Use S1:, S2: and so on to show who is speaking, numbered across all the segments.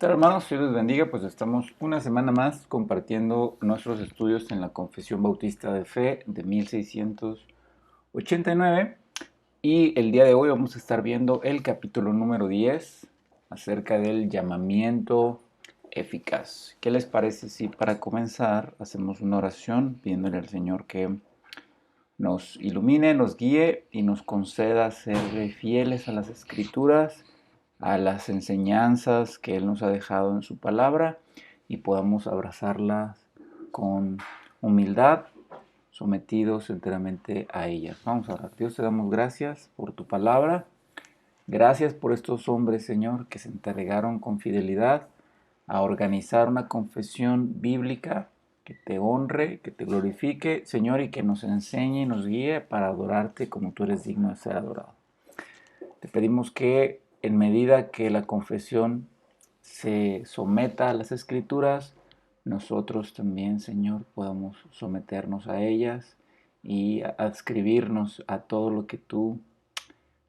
S1: Tal, hermanos? Dios les bendiga. Pues estamos una semana más compartiendo nuestros estudios en la Confesión Bautista de Fe de 1689. Y el día de hoy vamos a estar viendo el capítulo número 10 acerca del llamamiento eficaz. ¿Qué les parece si para comenzar hacemos una oración pidiéndole al Señor que nos ilumine, nos guíe y nos conceda ser fieles a las Escrituras, a las enseñanzas que Él nos ha dejado en su palabra y podamos abrazarlas con humildad, sometidos enteramente a ellas? Vamos a orar. Dios, te damos gracias por tu palabra. Gracias por estos hombres, Señor, que se entregaron con fidelidad a organizar una confesión bíblica que te honre, que te glorifique, Señor, y que nos enseñe y nos guíe para adorarte como tú eres digno de ser adorado. Te pedimos que en medida que la confesión se someta a las Escrituras, nosotros también, Señor, podamos someternos a ellas y adscribirnos a todo lo que tú,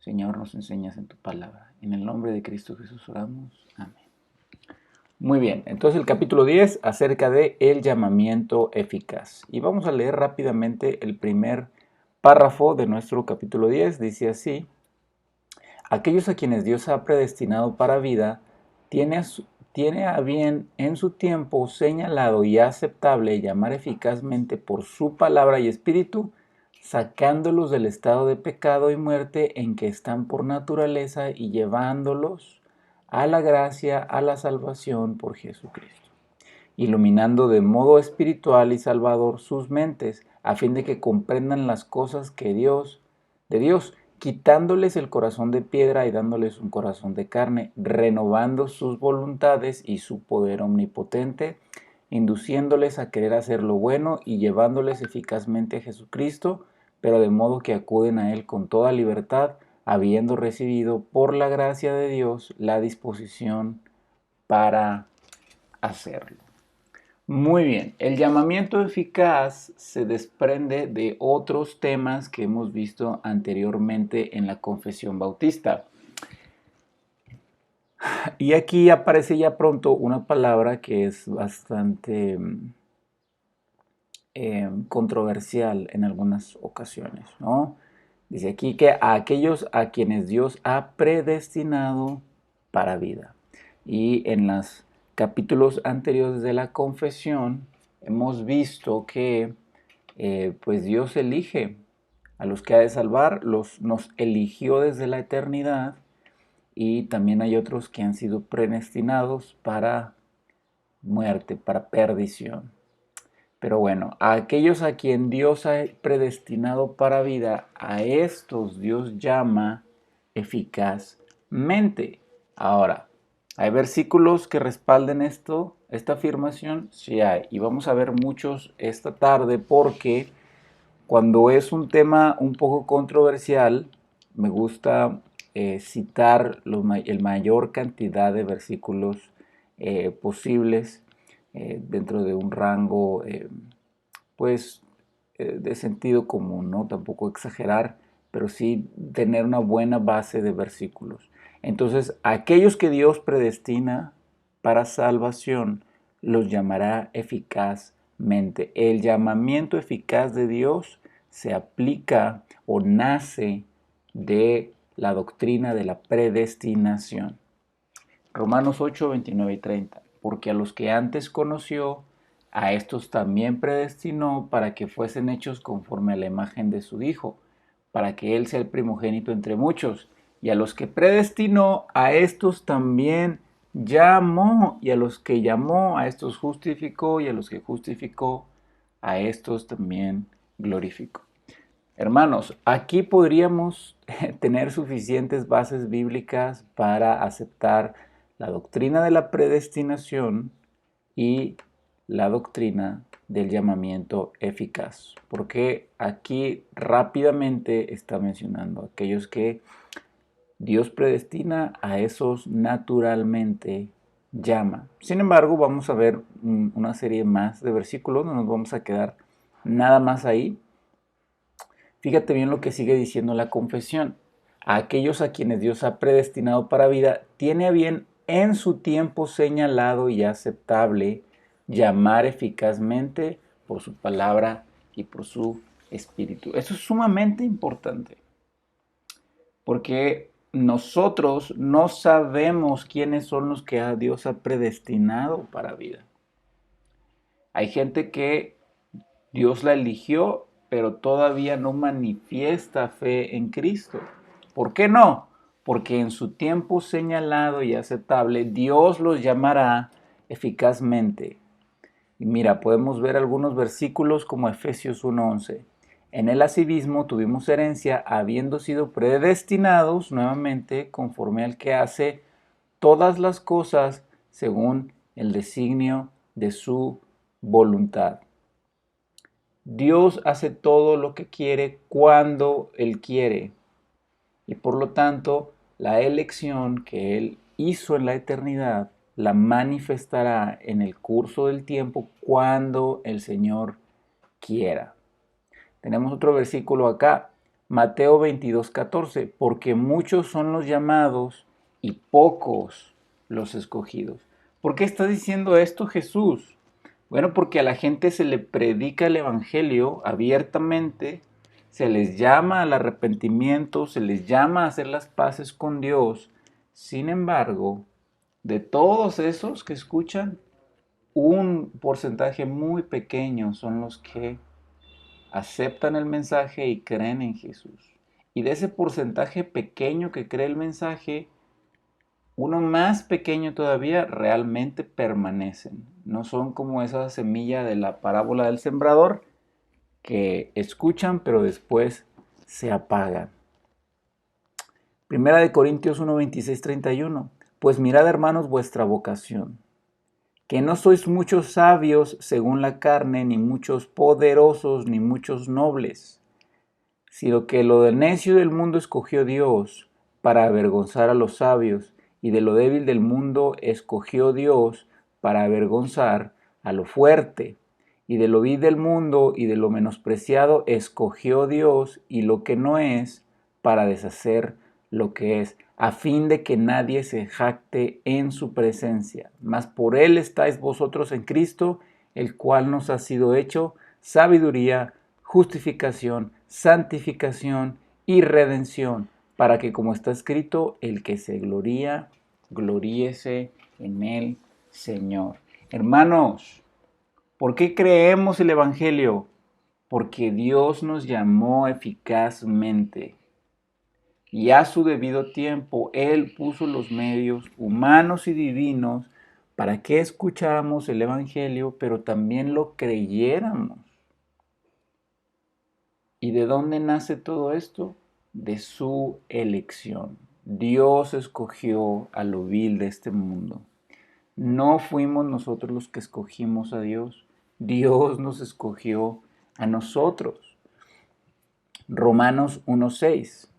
S1: Señor, nos enseñas en tu palabra. En el nombre de Cristo Jesús oramos. Amén. Muy bien, entonces el capítulo 10 acerca de el llamamiento eficaz. Y vamos a leer rápidamente el primer párrafo de nuestro capítulo 10. Dice así: aquellos a quienes Dios ha predestinado para vida, tiene a bien en su tiempo señalado y aceptable llamar eficazmente por su palabra y espíritu, sacándolos del estado de pecado y muerte en que están por naturaleza y llevándolos a la gracia, a la salvación por Jesucristo, iluminando de modo espiritual y salvador sus mentes, a fin de que comprendan las cosas de Dios, quitándoles el corazón de piedra y dándoles un corazón de carne, renovando sus voluntades y su poder omnipotente, induciéndoles a querer hacer lo bueno y llevándoles eficazmente a Jesucristo, pero de modo que acuden a Él con toda libertad, habiendo recibido por la gracia de Dios la disposición para hacerlo. Muy bien, el llamamiento eficaz se desprende de otros temas que hemos visto anteriormente en la Confesión Bautista. Y aquí aparece ya pronto una palabra que es bastante controversial en algunas ocasiones, ¿no? Dice aquí que a aquellos a quienes Dios ha predestinado para vida. Y en los capítulos anteriores de la confesión hemos visto que pues Dios elige a los que ha de salvar, nos eligió desde la eternidad, y también hay otros que han sido predestinados para muerte, para perdición. Pero bueno, a aquellos a quien Dios ha predestinado para vida, a estos Dios llama eficazmente. Ahora, ¿hay versículos que respalden esta afirmación? Sí hay, y vamos a ver muchos esta tarde, porque cuando es un tema un poco controversial, me gusta citar el mayor cantidad de versículos posibles dentro de un rango pues de sentido común, ¿no? Tampoco exagerar, pero sí tener una buena base de versículos. Entonces, aquellos que Dios predestina para salvación, los llamará eficazmente. El llamamiento eficaz de Dios se aplica o nace de la doctrina de la predestinación. Romanos 8, 29 y 30. Porque a los que antes conoció, a estos también predestinó para que fuesen hechos conforme a la imagen de su Hijo, para que Él sea el primogénito entre muchos. Y a los que predestinó, a estos también llamó. Y a los que llamó, a estos justificó. Y a los que justificó, a estos también glorificó. Hermanos, aquí podríamos tener suficientes bases bíblicas para aceptar la doctrina de la predestinación y la doctrina del llamamiento eficaz, porque aquí rápidamente está mencionando aquellos que Dios predestina, a esos naturalmente llama. Sin embargo, vamos a ver una serie más de versículos, no nos vamos a quedar nada más ahí. Fíjate bien lo que sigue diciendo la confesión. A aquellos a quienes Dios ha predestinado para vida, tiene a bien en su tiempo señalado y aceptable, llamar eficazmente por su palabra y por su espíritu. Eso es sumamente importante, porque nosotros no sabemos quiénes son los que Dios ha predestinado para vida. Hay gente que Dios la eligió, pero todavía no manifiesta fe en Cristo. ¿Por qué no? Porque en su tiempo señalado y aceptable, Dios los llamará eficazmente. Y mira, podemos ver algunos versículos como Efesios 1:11. En él asimismo tuvimos herencia, habiendo sido predestinados nuevamente conforme al que hace todas las cosas según el designio de su voluntad. Dios hace todo lo que quiere cuando Él quiere. Y por lo tanto, la elección que Él hizo en la eternidad la manifestará en el curso del tiempo cuando el Señor quiera. Tenemos otro versículo acá, Mateo 22:14, porque muchos son los llamados y pocos los escogidos. ¿Por qué está diciendo esto Jesús? Bueno, porque a la gente se le predica el Evangelio abiertamente, se les llama al arrepentimiento, se les llama a hacer las paces con Dios. Sin embargo, de todos esos que escuchan, un porcentaje muy pequeño son los que aceptan el mensaje y creen en Jesús. Y de ese porcentaje pequeño que cree el mensaje, uno más pequeño todavía realmente permanecen. No son como esa semilla de la parábola del sembrador que escuchan pero después se apagan. Primera de Corintios 1, 26, 31. Pues mirad, hermanos, vuestra vocación, que no sois muchos sabios según la carne, ni muchos poderosos, ni muchos nobles, sino que lo de necio del mundo escogió Dios para avergonzar a los sabios, y de lo débil del mundo escogió Dios para avergonzar a lo fuerte, y de lo vil del mundo y de lo menospreciado escogió Dios y lo que no es para deshacer lo que es, a fin de que nadie se jacte en su presencia. Mas por él estáis vosotros en Cristo, el cual nos ha sido hecho sabiduría, justificación, santificación y redención, para que, como está escrito, el que se gloría, gloríese en el Señor. Hermanos, ¿por qué creemos el Evangelio? Porque Dios nos llamó eficazmente y a su debido tiempo Él puso los medios humanos y divinos para que escucháramos el Evangelio, pero también lo creyéramos. ¿Y de dónde nace todo esto? De su elección. Dios escogió a lo vil de este mundo. No fuimos nosotros los que escogimos a Dios. Dios nos escogió a nosotros. Romanos 1:6.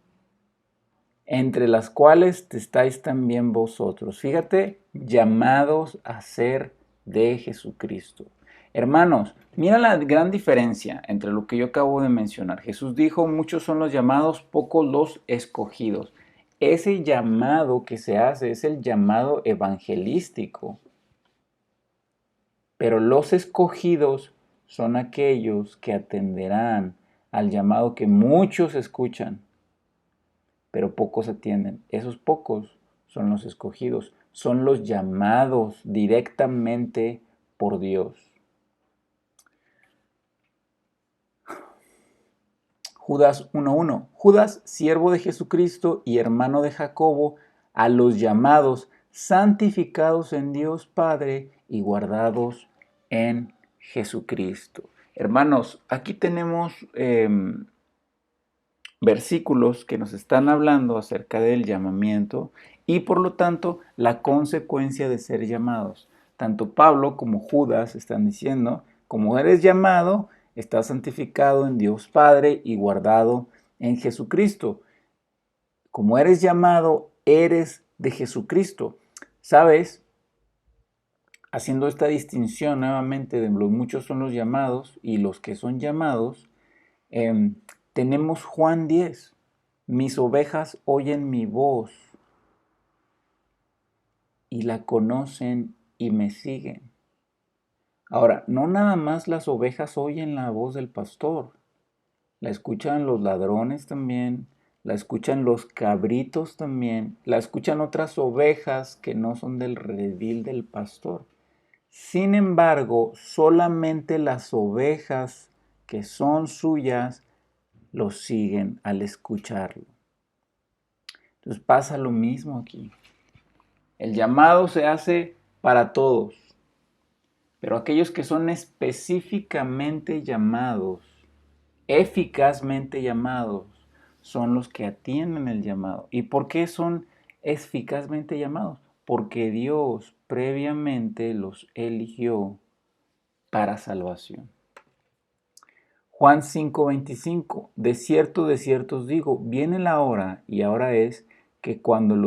S1: Entre las cuales estáis también vosotros. Fíjate, llamados a ser de Jesucristo. Hermanos, mira la gran diferencia entre lo que yo acabo de mencionar. Jesús dijo, muchos son los llamados, pocos los escogidos. Ese llamado que se hace es el llamado evangelístico. Pero los escogidos son aquellos que atenderán al llamado que muchos escuchan, pero pocos atienden. Esos pocos son los escogidos, son los llamados directamente por Dios. Judas 1:1. Judas, siervo de Jesucristo y hermano de Jacobo, a los llamados, santificados en Dios Padre y guardados en Jesucristo. Hermanos, aquí tenemos versículos que nos están hablando acerca del llamamiento y por lo tanto la consecuencia de ser llamados. Tanto Pablo como Judas están diciendo, como eres llamado, estás santificado en Dios Padre y guardado en Jesucristo. Como eres llamado, eres de Jesucristo. ¿Sabes? Haciendo esta distinción nuevamente de los muchos son los llamados y los que son llamados, tenemos Juan 10. Mis ovejas oyen mi voz y la conocen y me siguen. Ahora, no nada más las ovejas oyen la voz del pastor, la escuchan los ladrones también, la escuchan los cabritos también, la escuchan otras ovejas que no son del redil del pastor. Sin embargo, solamente las ovejas que son suyas lo siguen al escucharlo. Entonces pasa lo mismo aquí. El llamado se hace para todos, pero aquellos que son específicamente llamados, eficazmente llamados, son los que atienden el llamado. ¿Y por qué son eficazmente llamados? Porque Dios previamente los eligió para salvación. Juan 5:25, de cierto os digo, viene la hora, y ahora es, que cuando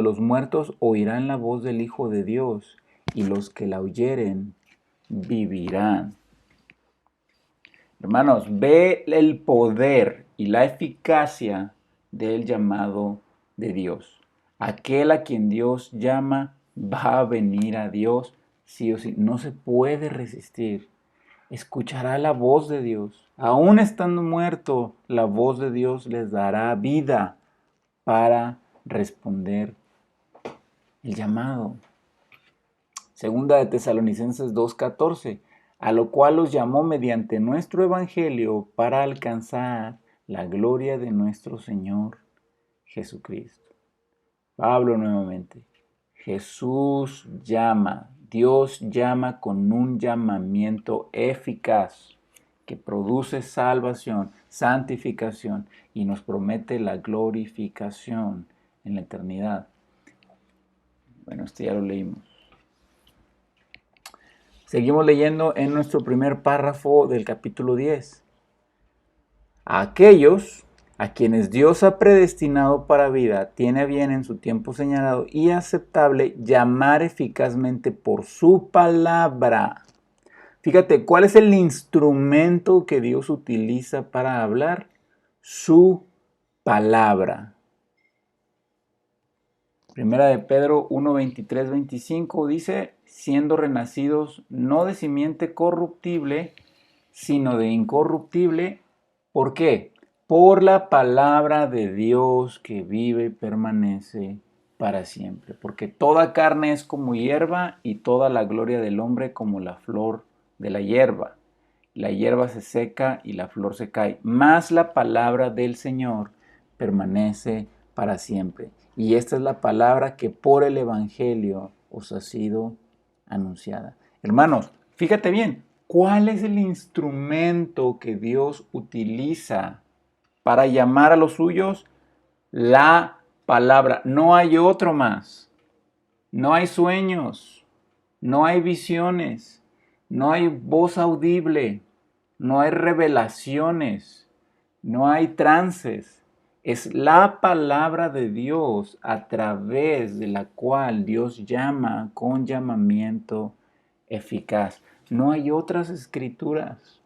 S1: los muertos oirán la voz del Hijo de Dios, y los que la oyeren vivirán. Hermanos, ve el poder y la eficacia del llamado de Dios. Aquel a quien Dios llama va a venir a Dios sí o sí. No se puede resistir. Escuchará la voz de Dios. Aún estando muerto, la voz de Dios les dará vida para responder el llamado. Segunda de Tesalonicenses 2:14, a lo cual los llamó mediante nuestro evangelio para alcanzar la gloria de nuestro Señor Jesucristo. Pablo nuevamente. Jesús llama, Dios llama con un llamamiento eficaz que produce salvación, santificación y nos promete la glorificación en la eternidad. Bueno, esto ya lo leímos. Seguimos leyendo en nuestro primer párrafo del capítulo 10. A aquellos a quienes Dios ha predestinado para vida, tiene a bien en su tiempo señalado y aceptable llamar eficazmente por su palabra. Fíjate, ¿cuál es el instrumento que Dios utiliza para hablar? Su palabra. Primera de Pedro 1, 23, 25 dice, siendo renacidos no de simiente corruptible, sino de incorruptible. ¿Por qué? Por la palabra de Dios que vive y permanece para siempre. Porque toda carne es como hierba y toda la gloria del hombre como la flor de la hierba. La hierba se seca y la flor se cae, mas la palabra del Señor permanece para siempre. Y esta es la palabra que por el Evangelio os ha sido anunciada. Hermanos, fíjate bien, ¿cuál es el instrumento que Dios utiliza para llamar a los suyos? La palabra. No hay otro más. No hay sueños, no hay visiones, no hay voz audible, no hay revelaciones, no hay trances. Es la palabra de Dios a través de la cual Dios llama con llamamiento eficaz. No hay otras escrituras.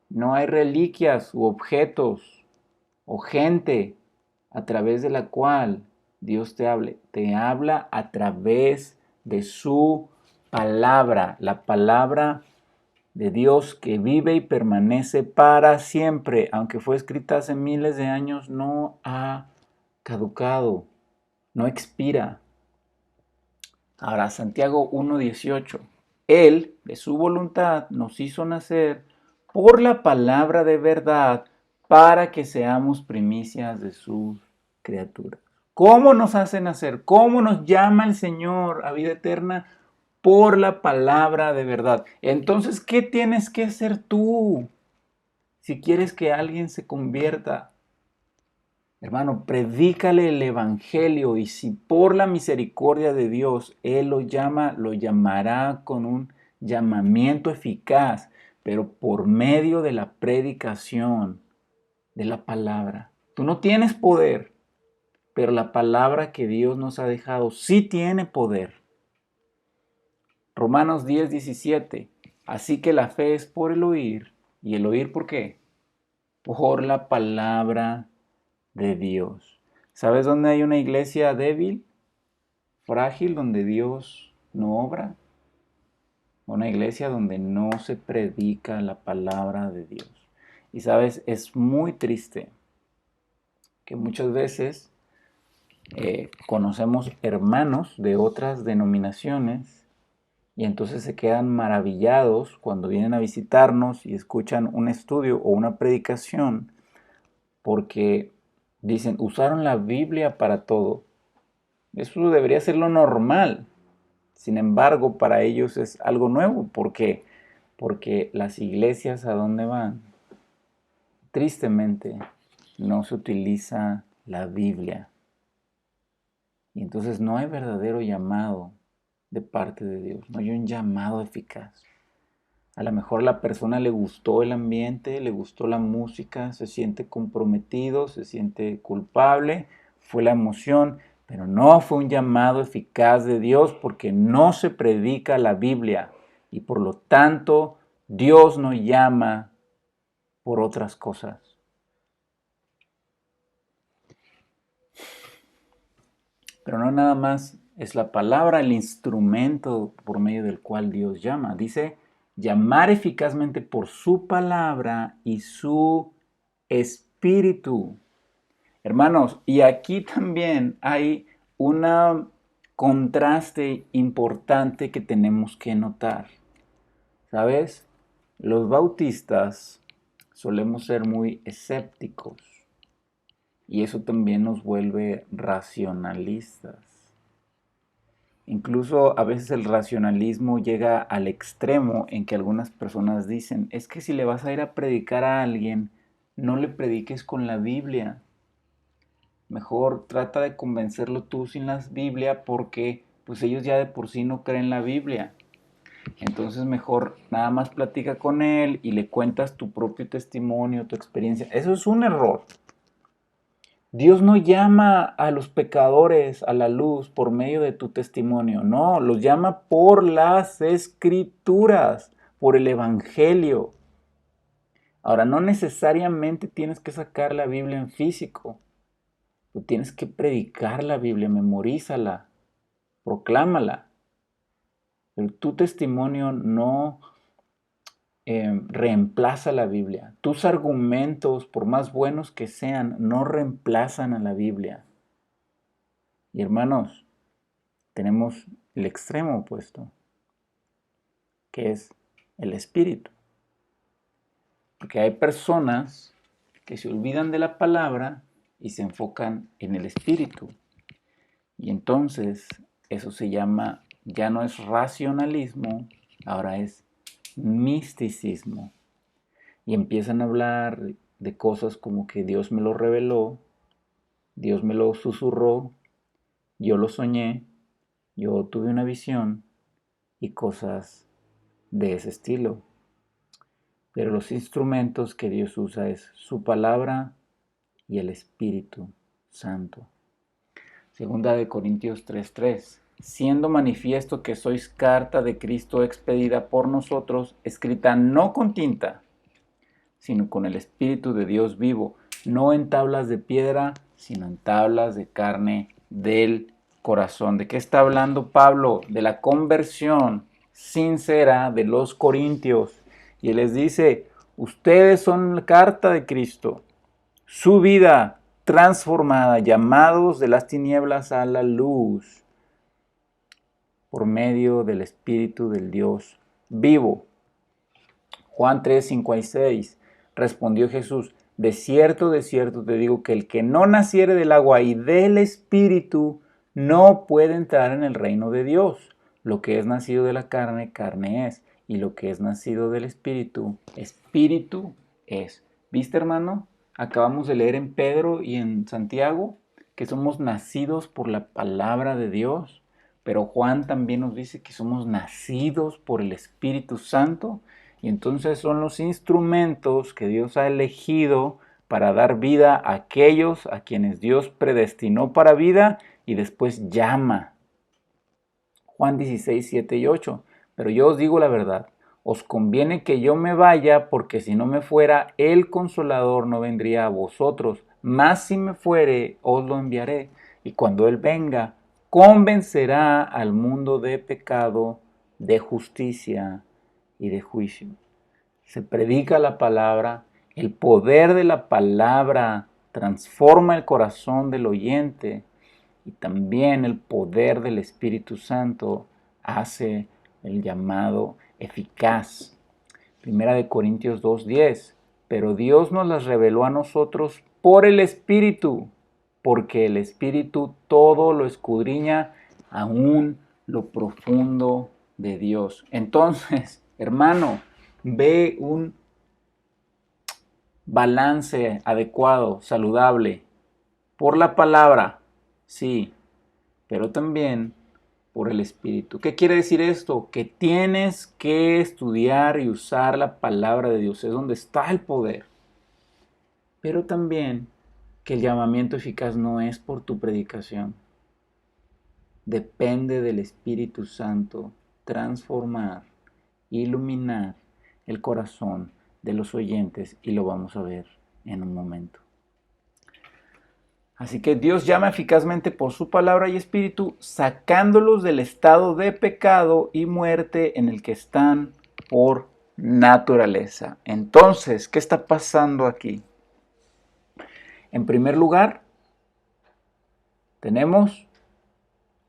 S1: No hay reliquias u objetos o gente a través de la cual Dios te hable. Te habla a través de su palabra, la palabra de Dios que vive y permanece para siempre, aunque fue escrita hace miles de años, no ha caducado, no expira. Ahora, Santiago 1:18. Él, de su voluntad, nos hizo nacer por la palabra de verdad para que seamos primicias de sus criaturas. ¿Cómo nos hace nacer? ¿Cómo nos llama el Señor a vida eterna? Por la palabra de verdad. Entonces, ¿qué tienes que hacer tú si quieres que alguien se convierta? Hermano, predícale el evangelio y si por la misericordia de Dios Él lo llama, lo llamará con un llamamiento eficaz, pero por medio de la predicación de la palabra. Tú no tienes poder, pero la palabra que Dios nos ha dejado sí tiene poder. Romanos 10:17. Así que la fe es por el oír. ¿Y el oír por qué? Por la palabra de Dios. ¿Sabes dónde hay una iglesia débil? frágil donde Dios no obra, una iglesia donde no se predica la palabra de Dios. Y sabes, es muy triste que muchas veces conocemos hermanos de otras denominaciones y entonces se quedan maravillados cuando vienen a visitarnos y escuchan un estudio o una predicación porque dicen, usaron la Biblia para todo. Eso debería ser lo normal. Sin embargo, para ellos es algo nuevo. ¿Por qué? Porque las iglesias a donde van, tristemente, no se utiliza la Biblia. Y entonces no hay verdadero llamado de parte de Dios. No hay un llamado eficaz. A lo mejor a la persona le gustó el ambiente, le gustó la música, se siente comprometido, se siente culpable, fue la emoción, pero no fue un llamado eficaz de Dios porque no se predica la Biblia y por lo tanto Dios no llama por otras cosas. Pero no nada más es la palabra el instrumento por medio del cual Dios llama. Dice, llamar eficazmente por su palabra y su espíritu. Hermanos, y aquí también hay un contraste importante que tenemos que notar. ¿Sabes? Los bautistas solemos ser muy escépticos y eso también nos vuelve racionalistas. Incluso a veces el racionalismo llega al extremo en que algunas personas dicen, es que si le vas a ir a predicar a alguien, no le prediques con la Biblia. Mejor trata de convencerlo tú sin la Biblia porque pues ellos ya de por sí no creen la Biblia. Entonces mejor nada más platica con él y le cuentas tu propio testimonio, tu experiencia. Eso es un error. Dios no llama a los pecadores a la luz por medio de tu testimonio, no, los llama por las escrituras, por el evangelio. Ahora, no necesariamente tienes que sacar la Biblia en físico, tú tienes que predicar la Biblia, memorízala, proclámala. Pero tu testimonio no reemplaza la Biblia. Tus argumentos, por más buenos que sean, no reemplazan a la Biblia. Y hermanos, tenemos el extremo opuesto, que es el espíritu. Porque hay personas que se olvidan de la palabra y se enfocan en el espíritu. Y entonces eso se llama, ya no es racionalismo, ahora es misticismo. Y empiezan a hablar de cosas como que Dios me lo reveló, Dios me lo susurró, yo lo soñé, yo tuve una visión y cosas de ese estilo. Pero los instrumentos que Dios usa es su palabra y el Espíritu Santo. Segunda de Corintios 3:3. Siendo manifiesto que sois carta de Cristo expedida por nosotros, escrita no con tinta, sino con el Espíritu de Dios vivo, no en tablas de piedra, sino en tablas de carne del corazón. ¿De qué está hablando Pablo? De la conversión sincera de los corintios. Y él les dice, ustedes son la carta de Cristo, su vida transformada, llamados de las tinieblas a la luz, por medio del Espíritu del Dios vivo. Juan 3, 5 y 6. Respondió Jesús, de cierto te digo que el que no naciere del agua y del Espíritu no puede entrar en el reino de Dios. Lo que es nacido de la carne, carne es. Y lo que es nacido del Espíritu, Espíritu es. ¿Viste, hermano? Acabamos de leer en Pedro y en Santiago que somos nacidos por la palabra de Dios. Pero Juan también nos dice que somos nacidos por el Espíritu Santo. Y entonces son los instrumentos que Dios ha elegido para dar vida a aquellos a quienes Dios predestinó para vida y después llama. Juan 16, 7 y 8. Pero yo os digo la verdad, os conviene que yo me vaya, porque si no me fuera, el Consolador no vendría a vosotros, mas si me fuere, os lo enviaré. Y cuando Él venga, convencerá al mundo de pecado, de justicia y de juicio. Se predica la palabra, el poder de la palabra transforma el corazón del oyente y también el poder del Espíritu Santo hace el llamado eficaz. Primera de Corintios 2:10. Pero Dios nos las reveló a nosotros por el Espíritu, porque el Espíritu todo lo escudriña, aún lo profundo de Dios. Entonces, hermano, ve un balance adecuado, saludable, por la palabra, sí, pero también por el Espíritu. ¿Qué quiere decir esto? Que tienes que estudiar y usar la palabra de Dios, es donde está el poder. Pero también que el llamamiento eficaz no es por tu predicación. Depende del Espíritu Santo transformar, iluminar el corazón de los oyentes y lo vamos a ver en un momento. Así que Dios llama eficazmente por su palabra y espíritu, sacándolos del estado de pecado y muerte en el que están por naturaleza. Entonces, ¿qué está pasando aquí? En primer lugar, tenemos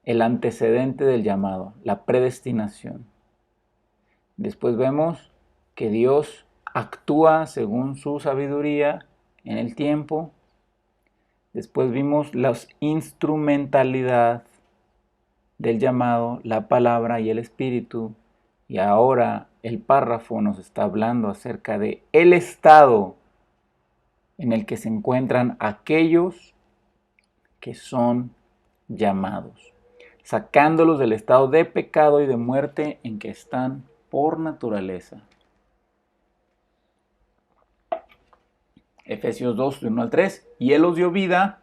S1: el antecedente del llamado, la predestinación. Después vemos que Dios actúa según su sabiduría en el tiempo. Después vimos la instrumentalidad del llamado, la palabra y el espíritu. Y ahora el párrafo nos está hablando acerca de el estado en el que se encuentran aquellos que son llamados, sacándolos del estado de pecado y de muerte en que están por naturaleza. Efesios 2, 1 al 3. Y Él os dio vida.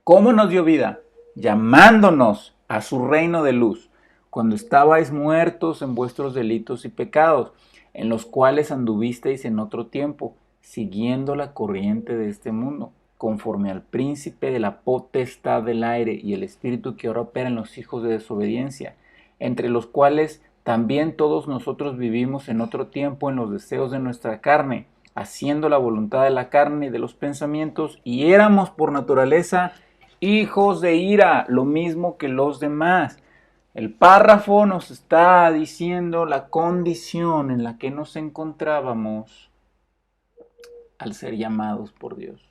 S1: ¿Cómo nos dio vida? Llamándonos a su reino de luz, cuando estabais muertos en vuestros delitos y pecados, en los cuales anduvisteis en otro tiempo, siguiendo la corriente de este mundo, conforme al príncipe de la potestad del aire y el espíritu que ahora opera en los hijos de desobediencia, entre los cuales también todos nosotros vivimos en otro tiempo en los deseos de nuestra carne, haciendo la voluntad de la carne y de los pensamientos, y éramos por naturaleza hijos de ira, lo mismo que los demás. El párrafo nos está diciendo la condición en la que nos encontrábamos al ser llamados por Dios.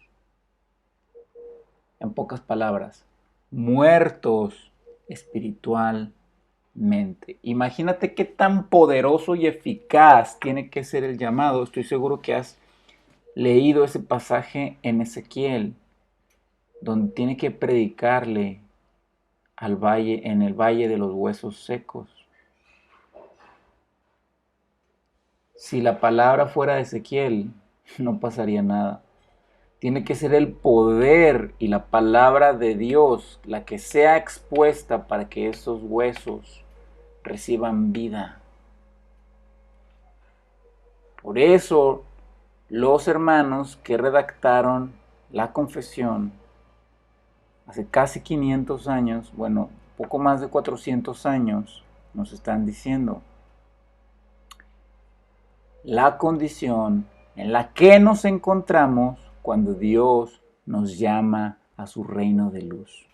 S1: En pocas palabras, muertos espiritualmente. Imagínate qué tan poderoso y eficaz tiene que ser el llamado. Estoy seguro que has leído ese pasaje en Ezequiel, donde tiene que predicarle al valle, en el valle de los huesos secos. Si la palabra fuera de Ezequiel, no pasaría nada. Tiene que ser el poder y la palabra de Dios la que sea expuesta para que esos huesos reciban vida. Por eso, los hermanos que redactaron la confesión hace casi 500 años, bueno, poco más de 400 años, nos están diciendo la condición en la que nos encontramos cuando Dios nos llama a su reino de luz.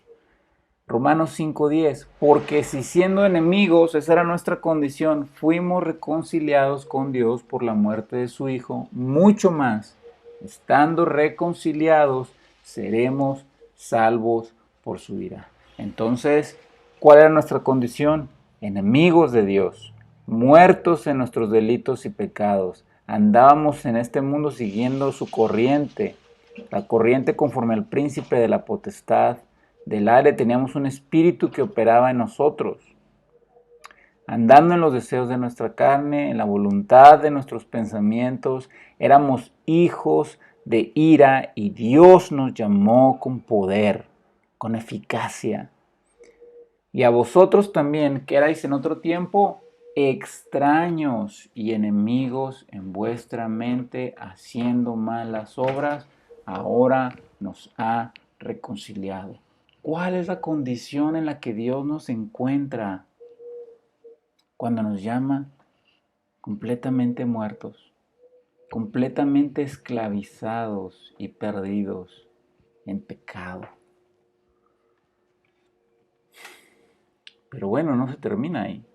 S1: Romanos 5:10, porque si siendo enemigos, esa era nuestra condición, fuimos reconciliados con Dios por la muerte de su Hijo, mucho más, estando reconciliados, seremos salvos por su ira. Entonces, ¿cuál era nuestra condición? Enemigos de Dios, muertos en nuestros delitos y pecados. Andábamos en este mundo siguiendo su corriente, la corriente conforme al príncipe de la potestad del aire. Teníamos un espíritu que operaba en nosotros, andando en los deseos de nuestra carne, en la voluntad de nuestros pensamientos. Éramos hijos de ira y Dios nos llamó con poder, con eficacia. Y a vosotros también, que erais en otro tiempo extraños y enemigos en vuestra mente, haciendo malas obras, ahora nos ha reconciliado. ¿Cuál es la condición en la que Dios nos encuentra cuando nos llama? Completamente muertos, completamente esclavizados y perdidos en pecado. Pero bueno, no se termina ahí.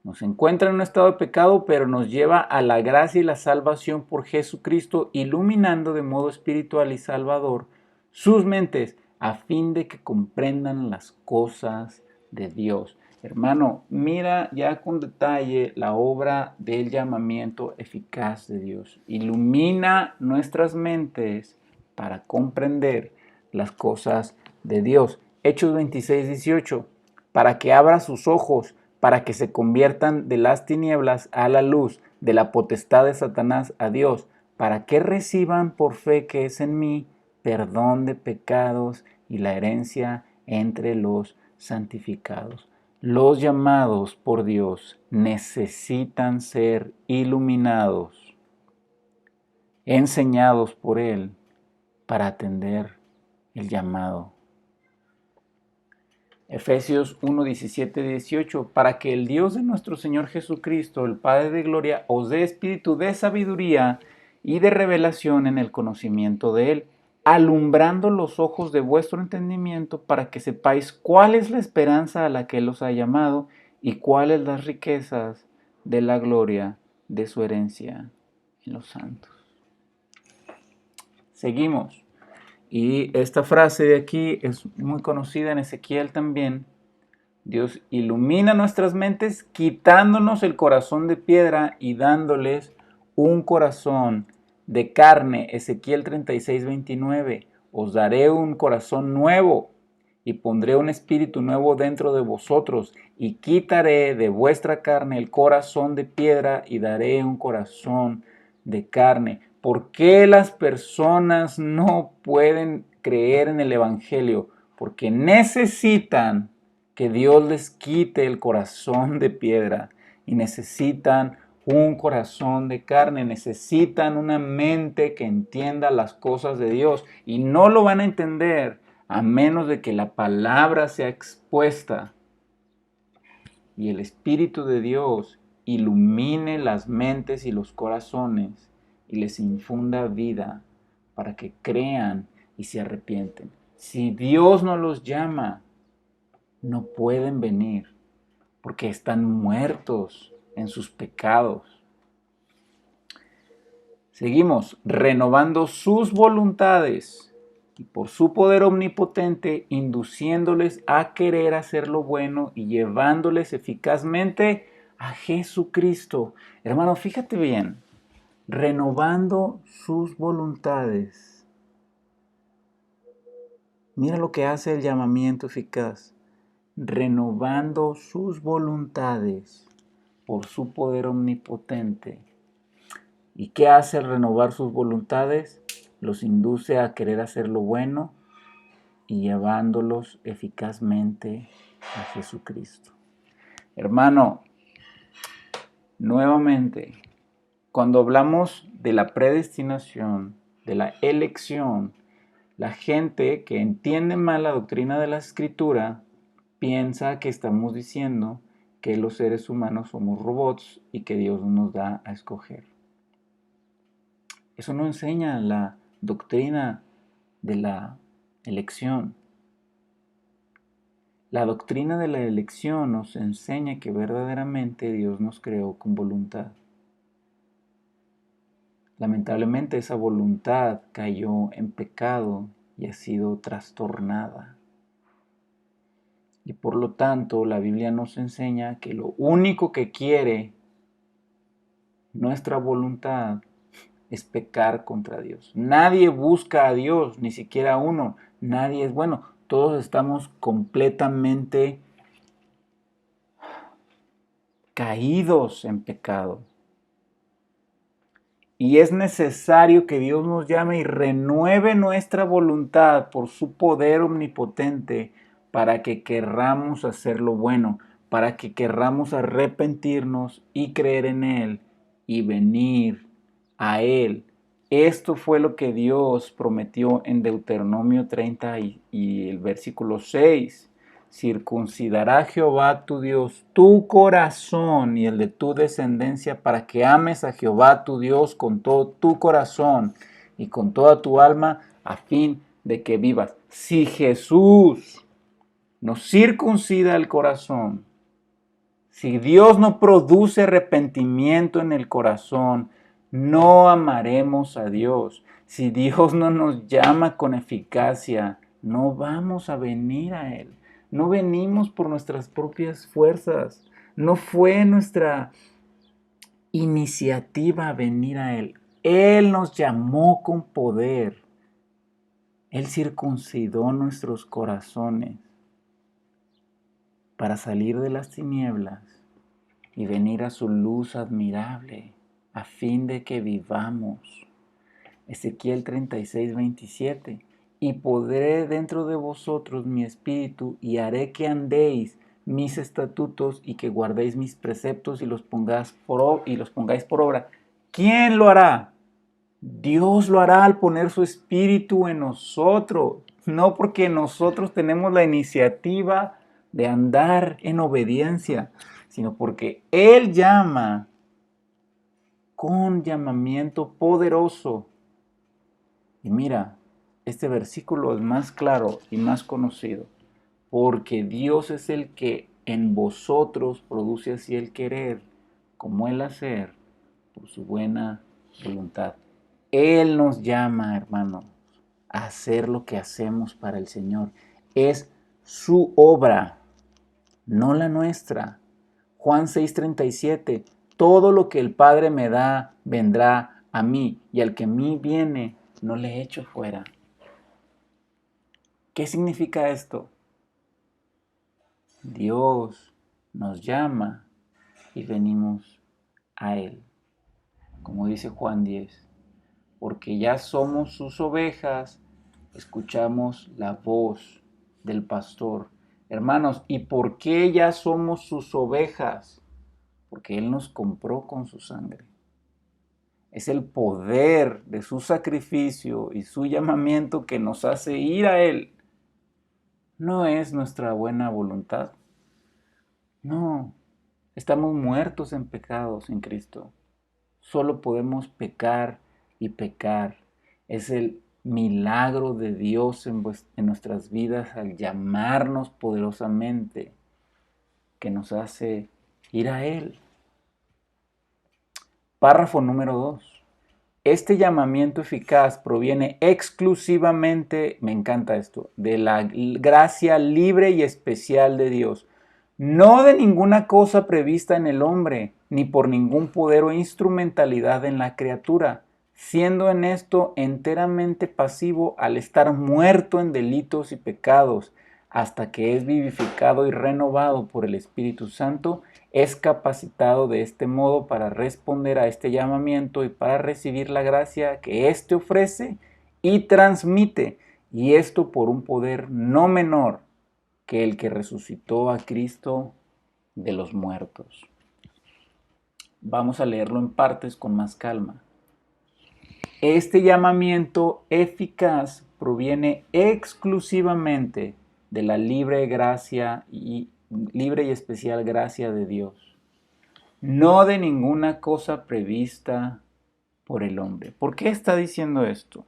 S1: Nos encuentra en un estado de pecado, pero nos lleva a la gracia y la salvación por Jesucristo, iluminando de modo espiritual y salvador sus mentes a fin de que comprendan las cosas de Dios. Hermano, mira ya con detalle la obra del llamamiento eficaz de Dios. Ilumina nuestras mentes para comprender las cosas de Dios. Hechos 26:18, para que abra sus ojos, para que se conviertan de las tinieblas a la luz, de la potestad de Satanás a Dios, para que reciban por fe que es en mí perdón de pecados y la herencia entre los santificados. Los llamados por Dios necesitan ser iluminados, enseñados por Él para atender el llamado. Efesios 1, 17, 18, para que el Dios de nuestro Señor Jesucristo, el Padre de gloria, os dé espíritu de sabiduría y de revelación en el conocimiento de Él, alumbrando los ojos de vuestro entendimiento, para que sepáis cuál es la esperanza a la que Él os ha llamado y cuáles las riquezas de la gloria de su herencia en los santos. Seguimos. Y esta frase de aquí es muy conocida en Ezequiel también. Dios ilumina nuestras mentes quitándonos el corazón de piedra y dándoles un corazón de carne. Ezequiel 36:29. Os daré un corazón nuevo y pondré un espíritu nuevo dentro de vosotros y quitaré de vuestra carne el corazón de piedra y daré un corazón de carne. ¿Por qué las personas no pueden creer en el Evangelio? Porque necesitan que Dios les quite el corazón de piedra y necesitan un corazón de carne, necesitan una mente que entienda las cosas de Dios y no lo van a entender a menos de que la palabra sea expuesta y el Espíritu de Dios ilumine las mentes y los corazones y les infunda vida para que crean y se arrepienten. Si Dios no los llama, no pueden venir porque están muertos en sus pecados. Seguimos, renovando sus voluntades y por su poder omnipotente, induciéndoles a querer hacer lo bueno y llevándoles eficazmente a Jesucristo. Hermano, fíjate bien, renovando sus voluntades. Mira lo que hace el llamamiento eficaz. Renovando sus voluntades por su poder omnipotente. ¿Y qué hace al renovar sus voluntades? Los induce a querer hacer lo bueno y llevándolos eficazmente a Jesucristo. Hermano, nuevamente, cuando hablamos de la predestinación, de la elección, la gente que entiende mal la doctrina de la Escritura piensa que estamos diciendo que los seres humanos somos robots y que Dios nos da a escoger. Eso no enseña la doctrina de la elección. La doctrina de la elección nos enseña que verdaderamente Dios nos creó con voluntad. Lamentablemente esa voluntad cayó en pecado y ha sido trastornada. Y por lo tanto la Biblia nos enseña que lo único que quiere nuestra voluntad es pecar contra Dios. Nadie busca a Dios, ni siquiera uno. Nadie es bueno. Todos estamos completamente caídos en pecado. Y es necesario que Dios nos llame y renueve nuestra voluntad por su poder omnipotente para que querramos hacer lo bueno, para que querramos arrepentirnos y creer en Él y venir a Él Esto fue lo que Dios prometió en Deuteronomio 30 y el versículo 6. Circuncidará Jehová tu Dios tu corazón y el de tu descendencia para que ames a Jehová tu Dios con todo tu corazón y con toda tu alma a fin de que vivas. Si Jesús nos circuncida el corazón, si Dios no produce arrepentimiento en el corazón, no amaremos a Dios. Si Dios no nos llama con eficacia, no vamos a venir a Él. No venimos por nuestras propias fuerzas. No fue nuestra iniciativa venir a Él. Él nos llamó con poder. Él circuncidó nuestros corazones para salir de las tinieblas y venir a su luz admirable, a fin de que vivamos. Ezequiel 36, 27. Y pondré dentro de vosotros mi espíritu, y haré que andéis mis estatutos, y que guardéis mis preceptos, y los pongáis por obra. ¿Quién lo hará? Dios lo hará al poner su espíritu en nosotros, no porque nosotros tenemos la iniciativa de andar en obediencia, sino porque Él llama con llamamiento poderoso. Y mira, este versículo es más claro y más conocido, porque Dios es el que en vosotros produce así el querer como el hacer por su buena voluntad. Él nos llama, hermanos, a hacer lo que hacemos para el Señor. Es su obra, no la nuestra. Juan 6:37, todo lo que el Padre me da vendrá a mí, y al que a mí viene no le echo fuera. ¿Qué significa esto? Dios nos llama y venimos a Él. Como dice Juan 10, porque ya somos sus ovejas, escuchamos la voz del pastor. Hermanos, ¿y por qué ya somos sus ovejas? Porque Él nos compró con su sangre. Es el poder de su sacrificio y su llamamiento que nos hace ir a Él. No es nuestra buena voluntad. No, estamos muertos en pecados en Cristo. Solo podemos pecar y pecar. Es el milagro de Dios en nuestras vidas al llamarnos poderosamente que nos hace ir a Él. Párrafo número 2. Este llamamiento eficaz proviene exclusivamente, me encanta esto, de la gracia libre y especial de Dios, no de ninguna cosa prevista en el hombre, ni por ningún poder o instrumentalidad en la criatura, siendo en esto enteramente pasivo al estar muerto en delitos y pecados, hasta que es vivificado y renovado por el Espíritu Santo, es capacitado de este modo para responder a este llamamiento y para recibir la gracia que éste ofrece y transmite, y esto por un poder no menor que el que resucitó a Cristo de los muertos. Vamos a leerlo en partes con más calma. Este llamamiento eficaz proviene exclusivamente de la libre y especial gracia de Dios, no de ninguna cosa prevista por el hombre. ¿Por qué está diciendo esto?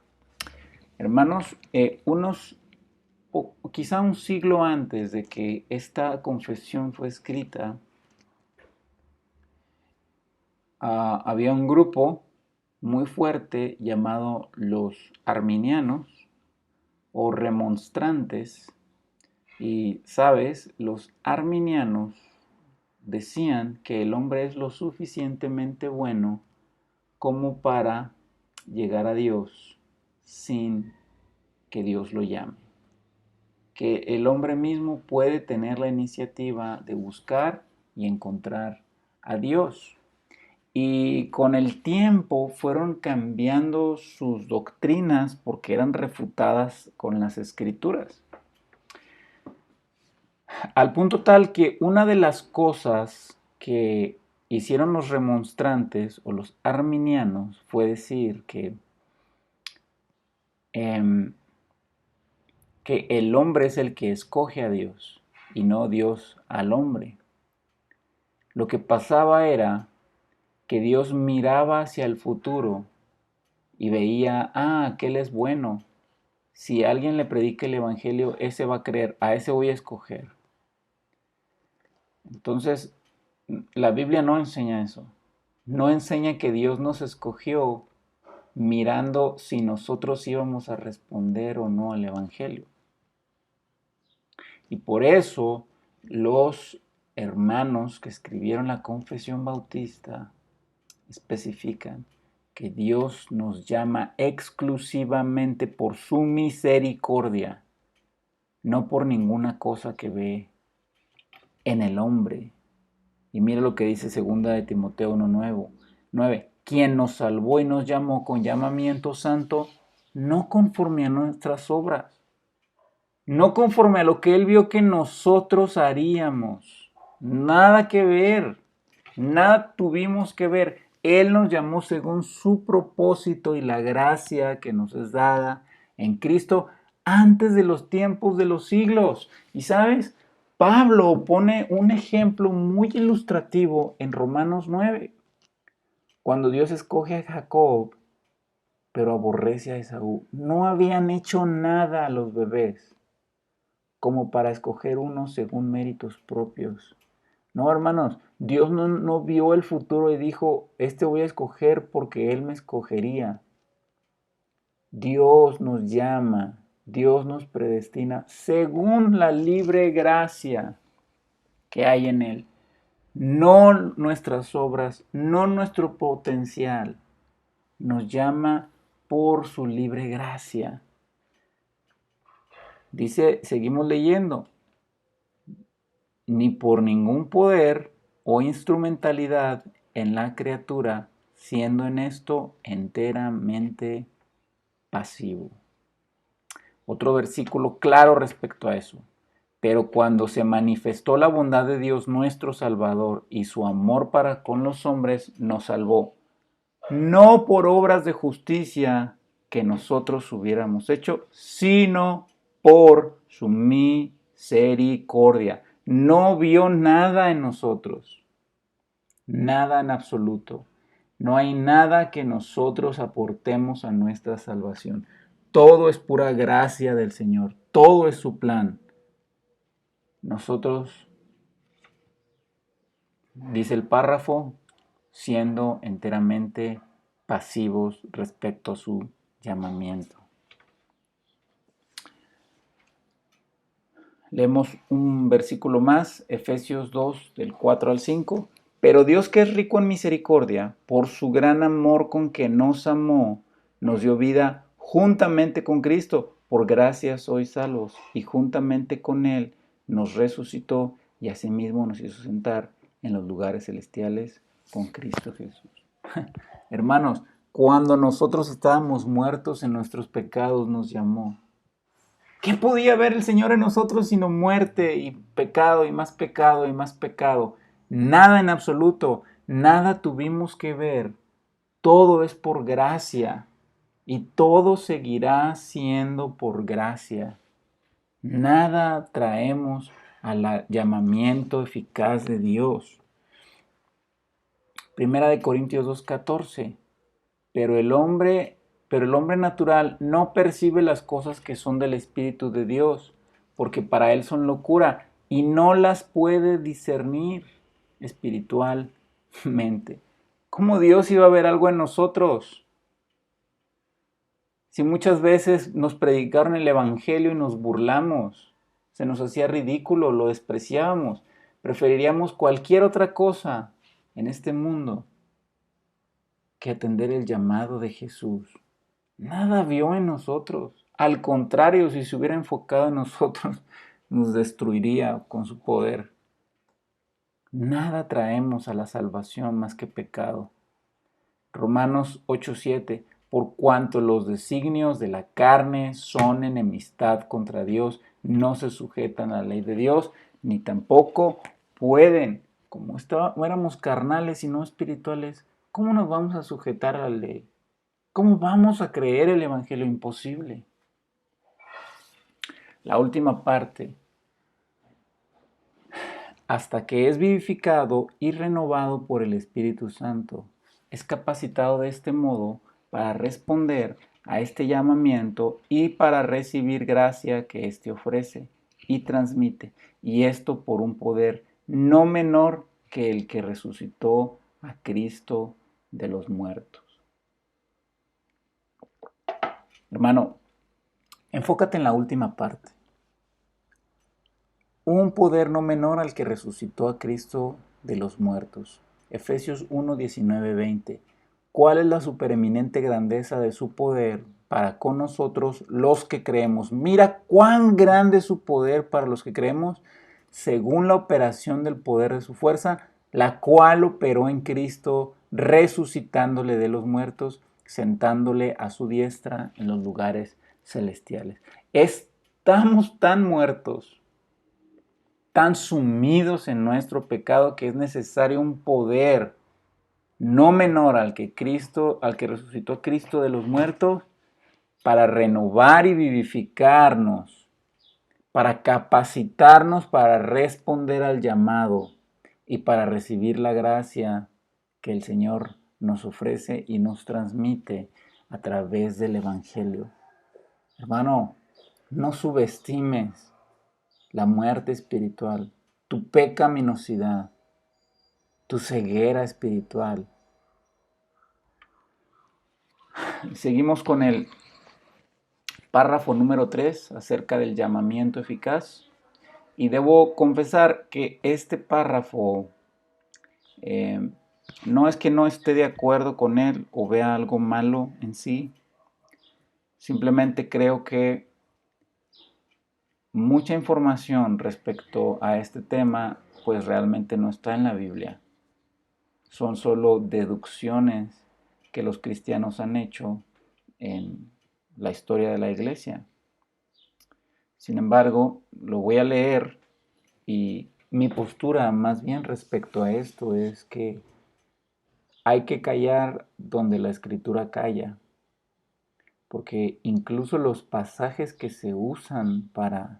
S1: Hermanos, quizá un siglo antes de que esta confesión fue escrita, había un grupo muy fuerte llamado los arminianos o remonstrantes. Y, ¿sabes? Los arminianos decían que el hombre es lo suficientemente bueno como para llegar a Dios sin que Dios lo llame. Que el hombre mismo puede tener la iniciativa de buscar y encontrar a Dios. Y con el tiempo fueron cambiando sus doctrinas porque eran refutadas con las escrituras. Al punto tal que una de las cosas que hicieron los remonstrantes o los arminianos fue decir que em, que el hombre es el que escoge a Dios y no Dios al hombre. Lo que pasaba era que Dios miraba hacia el futuro y veía, aquel es bueno. Si alguien le predica el evangelio, ese va a creer, a ese voy a escoger. Entonces, la Biblia no enseña eso. No enseña que Dios nos escogió mirando si nosotros íbamos a responder o no al evangelio. Y por eso los hermanos que escribieron la Confesión Bautista especifican que Dios nos llama exclusivamente por su misericordia, no por ninguna cosa que ve en el hombre. Y mira lo que dice 2 de Timoteo 1:9, quien nos salvó y nos llamó con llamamiento santo, no conforme a nuestras obras, no conforme a lo que Él vio que nosotros haríamos. Nada que ver, nada tuvimos que ver. Él nos llamó según su propósito y la gracia que nos es dada en Cristo antes de los tiempos de los siglos. Y sabes, Pablo pone un ejemplo muy ilustrativo en Romanos 9, cuando Dios escoge a Jacob, pero aborrece a Esaú. No habían hecho nada los bebés como para escoger uno según méritos propios. No, hermanos, Dios no vio el futuro y dijo, este voy a escoger porque Él me escogería. Dios nos llama, Dios nos predestina según la libre gracia que hay en Él. No nuestras obras, no nuestro potencial. Nos llama por su libre gracia. Dice, seguimos leyendo, ni por ningún poder o instrumentalidad en la criatura, siendo en esto enteramente pasivo. Otro versículo claro respecto a eso. Pero cuando se manifestó la bondad de Dios nuestro Salvador y su amor para con los hombres, nos salvó, no por obras de justicia que nosotros hubiéramos hecho, sino por su misericordia. No vio nada en nosotros, nada en absoluto. No hay nada que nosotros aportemos a nuestra salvación. Todo es pura gracia del Señor, todo es su plan. Nosotros, dice el párrafo, siendo enteramente pasivos respecto a su llamamiento. Leemos un versículo más, Efesios 2, del 4 al 5. Pero Dios, que es rico en misericordia, por su gran amor con que nos amó, nos dio vida juntamente con Cristo. Por gracia sois salvos, y juntamente con Él nos resucitó y asimismo nos hizo sentar en los lugares celestiales con Cristo Jesús. Hermanos, cuando nosotros estábamos muertos en nuestros pecados, nos llamó. ¿Qué podía ver el Señor en nosotros sino muerte y pecado y más pecado y más pecado? Nada en absoluto, nada tuvimos que ver. Todo es por gracia y todo seguirá siendo por gracia. Nada traemos al llamamiento eficaz de Dios. Primera de Corintios 2:14. Pero el hombre natural no percibe las cosas que son del Espíritu de Dios, porque para él son locura y no las puede discernir espiritualmente. ¿Cómo Dios iba a ver algo en nosotros? Si muchas veces nos predicaron el Evangelio y nos burlamos, se nos hacía ridículo, lo despreciábamos, preferiríamos cualquier otra cosa en este mundo que atender el llamado de Jesús. Nada vio en nosotros. Al contrario, si se hubiera enfocado en nosotros, nos destruiría con su poder. Nada traemos a la salvación más que pecado. Romanos 8:7. Por cuanto los designios de la carne son enemistad contra Dios, no se sujetan a la ley de Dios, ni tampoco pueden. Como éramos carnales y no espirituales, ¿cómo nos vamos a sujetar a la ley? ¿Cómo vamos a creer el evangelio imposible? La última parte, hasta que es vivificado y renovado por el Espíritu Santo, es capacitado de este modo para responder a este llamamiento y para recibir gracia que éste ofrece y transmite, y esto por un poder no menor que el que resucitó a Cristo de los muertos. Hermano, enfócate en la última parte. Un poder no menor al que resucitó a Cristo de los muertos. Efesios 1, 19, 20. ¿Cuál es la supereminente grandeza de su poder para con nosotros los que creemos? Mira cuán grande es su poder para los que creemos, según la operación del poder de su fuerza, la cual operó en Cristo, resucitándole de los muertos, sentándole a su diestra en los lugares celestiales. Estamos tan muertos, tan sumidos en nuestro pecado, que es necesario un poder no menor al que resucitó Cristo de los muertos, para renovar y vivificarnos, para capacitarnos para responder al llamado y para recibir la gracia que el Señor nos ofrece y nos transmite a través del Evangelio. Hermano, no subestimes la muerte espiritual, tu pecaminosidad, tu ceguera espiritual. Seguimos con el párrafo número 3 acerca del llamamiento eficaz. Y debo confesar que este párrafo no es que no esté de acuerdo con él o vea algo malo en sí. Simplemente creo que mucha información respecto a este tema pues realmente no está en la Biblia. Son solo deducciones que los cristianos han hecho en la historia de la iglesia. Sin embargo, lo voy a leer y mi postura más bien respecto a esto es que hay que callar donde la escritura calla, porque incluso los pasajes que se usan para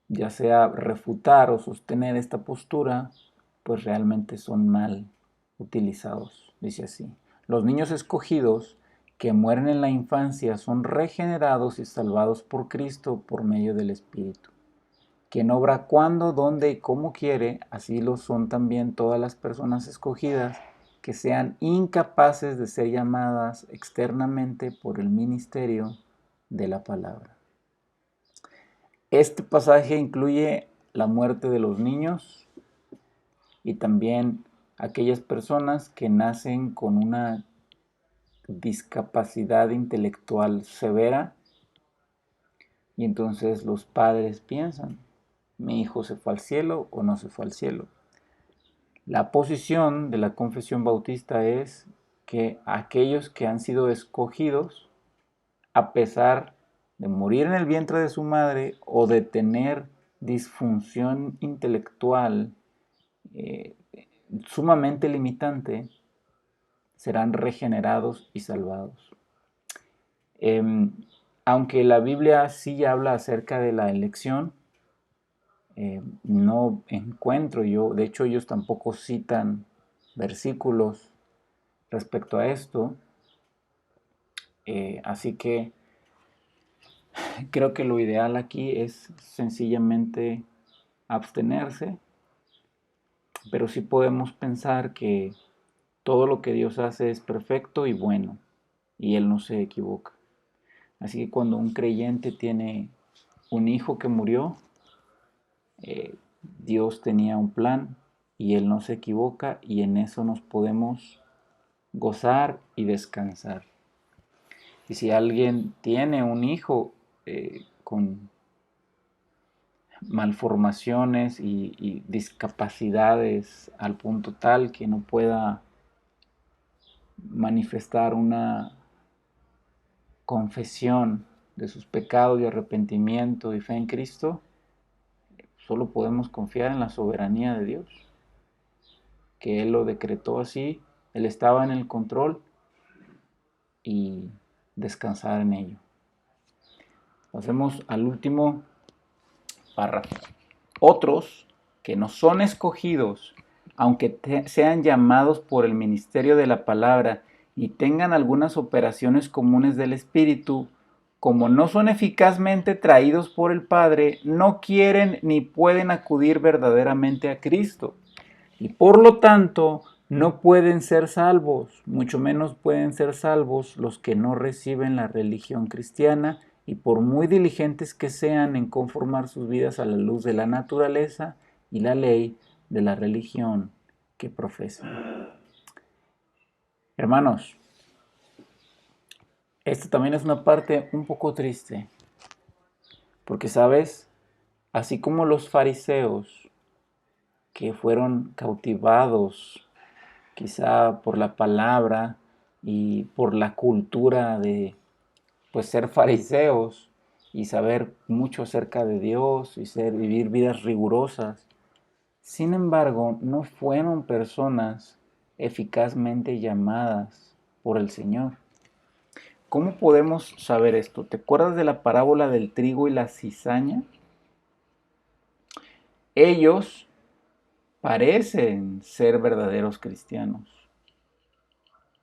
S1: ya sea refutar o sostener esta postura, pues realmente son mal utilizados. Dice así: los niños escogidos que mueren en la infancia son regenerados y salvados por Cristo por medio del Espíritu, quien obra cuando, dónde y cómo quiere. Así lo son también todas las personas escogidas que sean incapaces de ser llamadas externamente por el ministerio de la palabra. Este pasaje incluye la muerte de los niños y también aquellas personas que nacen con una discapacidad intelectual severa, y entonces los padres piensan: ¿mi hijo se fue al cielo o no se fue al cielo? La posición de la confesión bautista es que aquellos que han sido escogidos, a pesar de morir en el vientre de su madre o de tener disfunción intelectual eh, sumamente limitante, serán regenerados y salvados. Aunque la Biblia sí habla acerca de la elección, no encuentro yo, de hecho ellos tampoco citan versículos respecto a esto, así que creo que lo ideal aquí es sencillamente abstenerse, pero sí podemos pensar que todo lo que Dios hace es perfecto y bueno, y Él no se equivoca. Así que cuando un creyente tiene un hijo que murió, Dios tenía un plan y Él no se equivoca, y en eso nos podemos gozar y descansar. Y si alguien tiene un hijo con malformaciones y discapacidades al punto tal que no pueda manifestar una confesión de sus pecados y arrepentimiento y fe en Cristo, solo podemos confiar en la soberanía de Dios, que Él lo decretó así. Él estaba en el control y descansar en ello. Pasemos al último párrafo. Otros que no son escogidos, aunque sean llamados por el ministerio de la palabra y tengan algunas operaciones comunes del Espíritu, como no son eficazmente traídos por el Padre, no quieren ni pueden acudir verdaderamente a Cristo. Y por lo tanto, no pueden ser salvos, mucho menos pueden ser salvos los que no reciben la religión cristiana y por muy diligentes que sean en conformar sus vidas a la luz de la naturaleza y la ley de la religión que profesan. Hermanos, esta también es una parte un poco triste, porque sabes, así como los fariseos que fueron cautivados quizá por la palabra y por la cultura de pues ser fariseos y saber mucho acerca de Dios y vivir vidas rigurosas. Sin embargo, no fueron personas eficazmente llamadas por el Señor. ¿Cómo podemos saber esto? ¿Te acuerdas de la parábola del trigo y la cizaña? Ellos parecen ser verdaderos cristianos.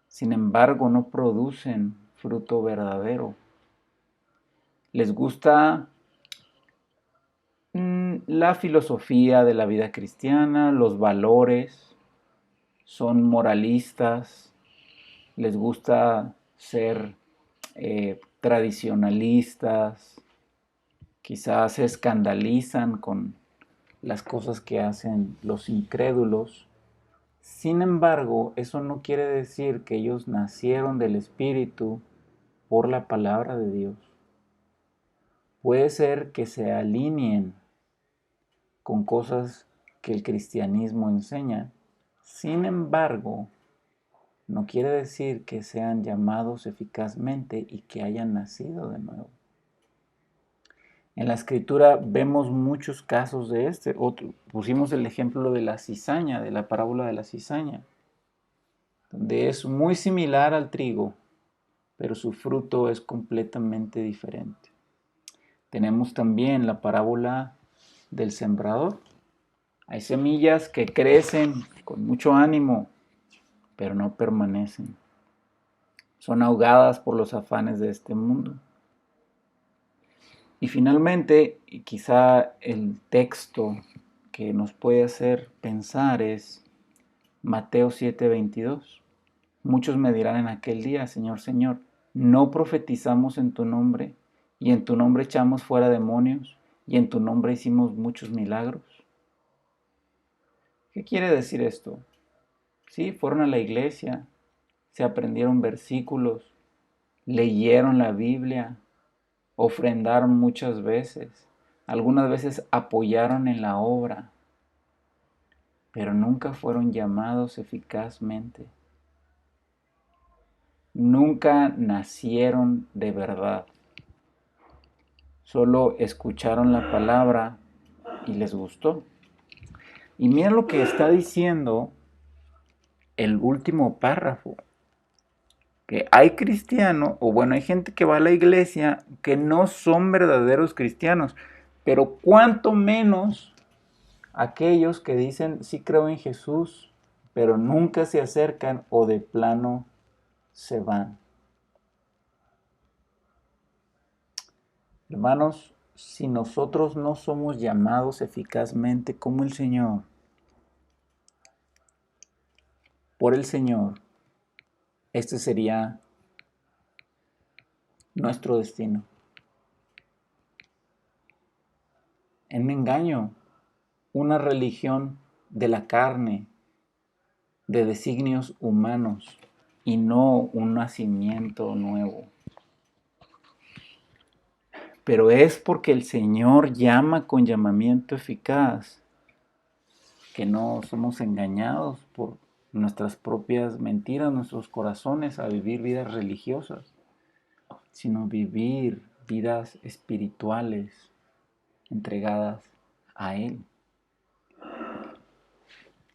S1: Sin embargo, no producen fruto verdadero. Les gusta la filosofía de la vida cristiana, los valores, son moralistas, les gusta ser tradicionalistas, quizás se escandalizan con las cosas que hacen los incrédulos. Sin embargo, eso no quiere decir que ellos nacieron del Espíritu por la palabra de Dios. Puede ser que se alineen con cosas que el cristianismo enseña. Sin embargo, no quiere decir que sean llamados eficazmente y que hayan nacido de nuevo. En la escritura vemos muchos casos de este. Pusimos el ejemplo de la cizaña, de la parábola de la cizaña, donde es muy similar al trigo, pero su fruto es completamente diferente. Tenemos también la parábola del sembrador. Hay semillas que crecen con mucho ánimo, pero no permanecen. Son ahogadas por los afanes de este mundo. Y finalmente, y quizá el texto que nos puede hacer pensar es Mateo 7:22. Muchos me dirán en aquel día, Señor, Señor, ¿no profetizamos en tu nombre? Y en tu nombre echamos fuera demonios, y en tu nombre hicimos muchos milagros. ¿Qué quiere decir esto? Sí, fueron a la iglesia, se aprendieron versículos, leyeron la Biblia, ofrendaron muchas veces, algunas veces apoyaron en la obra, pero nunca fueron llamados eficazmente. Nunca nacieron de verdad. Solo escucharon la palabra y les gustó. Y mira lo que está diciendo el último párrafo. Que hay cristianos, o bueno, hay gente que va a la iglesia que no son verdaderos cristianos, pero cuanto menos aquellos que dicen sí creo en Jesús, pero nunca se acercan o de plano se van. Hermanos, si nosotros no somos llamados eficazmente como el Señor, por el Señor, este sería nuestro destino. En un engaño, una religión de la carne, de designios humanos y no un nacimiento nuevo. Pero es porque el Señor llama con llamamiento eficaz que no somos engañados por nuestras propias mentiras, nuestros corazones a vivir vidas religiosas, sino vivir vidas espirituales entregadas a Él.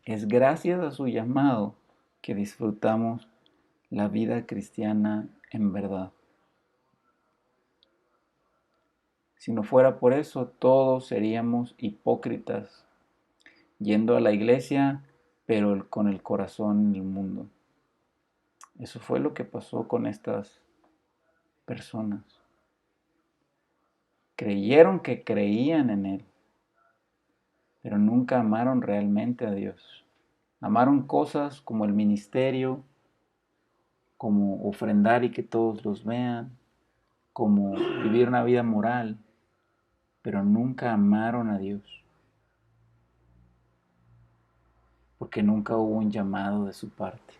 S1: Es gracias a su llamado que disfrutamos la vida cristiana en verdad. Si no fuera por eso, todos seríamos hipócritas, yendo a la iglesia, pero con el corazón en el mundo. Eso fue lo que pasó con estas personas. Creyeron que creían en Él, pero nunca amaron realmente a Dios. Amaron cosas como el ministerio, como ofrendar y que todos los vean, como vivir una vida moral, pero nunca amaron a Dios, porque nunca hubo un llamado de su parte.